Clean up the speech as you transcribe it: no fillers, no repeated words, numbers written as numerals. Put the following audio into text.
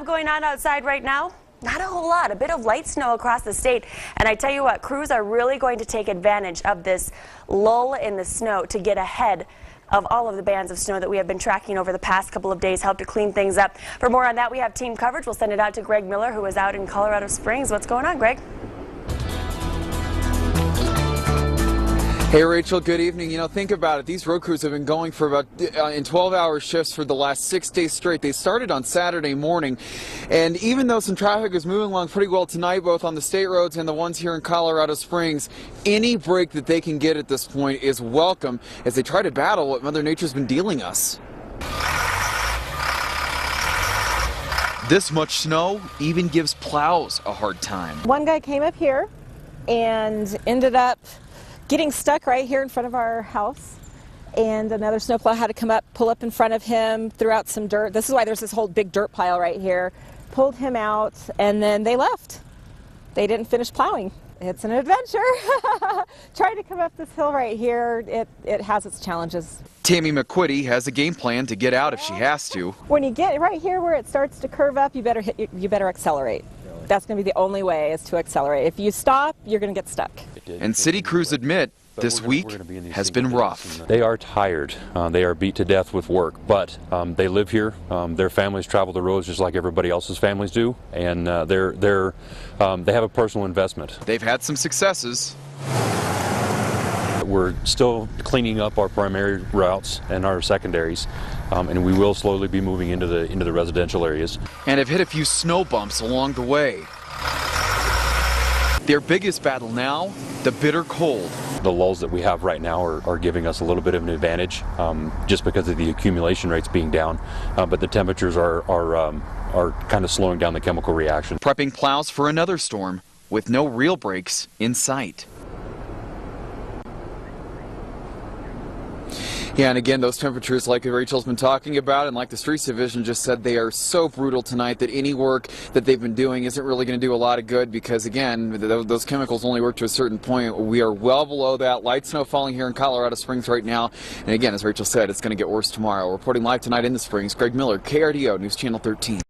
Going on outside right now? Not a whole lot. A bit of light snow across the state. And I tell you what, crews are really going to take advantage of this lull in the snow to get ahead of all of the bands of snow that we have been tracking over the past couple of days, help to clean things up. For more on that, we have team coverage. We'll send it out to Greg Miller, who is out in Colorado Springs. What's going on, Greg? Hey Rachel, good evening. You know, think about it. These road crews have been going for about in 12-hour shifts for the last 6 days straight. They started on Saturday morning, and even though some traffic is moving along pretty well tonight, both on the state roads and the ones here in Colorado Springs, any break that they can get at this point is welcome as they try to battle what Mother Nature's been dealing us. This much snow even gives plows a hard time. One guy came up here and ended up getting stuck right here in front of our house, and another snowplow had to come up, pull up in front of him, threw out some dirt. This is why there's this whole big dirt pile right here. Pulled him out, and then they left. They didn't finish plowing. It's an adventure. Trying to come up this hill right here, it has its challenges. Tammy McQuitty has a game plan to get out if she has to. When you get right here where it starts to curve up, you better accelerate. That's going to be the only way, is to accelerate. If you stop, you're going to get stuck. And city crews admit this week has been rough. They are tired. They are beat to death with work, but they live here. Their families travel the roads just like everybody else's families do, and they have a personal investment. They've had some successes. We're still cleaning up our primary routes and our secondaries, and we will slowly be moving into the residential areas. And have hit a few snow bumps along the way. Their biggest battle now, the bitter cold. The lulls that we have right now are giving us a little bit of an advantage, just because of the accumulation rates being down, but the temperatures are kind of slowing down the chemical reaction. Prepping plows for another storm with no real breaks in sight. Yeah, and again, those temperatures, like Rachel's been talking about, and like the Streets Division just said, they are so brutal tonight that any work that they've been doing isn't really going to do a lot of good because, again, those chemicals only work to a certain point. We are well below that. Light snow falling here in Colorado Springs right now. And again, as Rachel said, it's going to get worse tomorrow. Reporting live tonight in the Springs, Greg Miller, KRDO News Channel 13.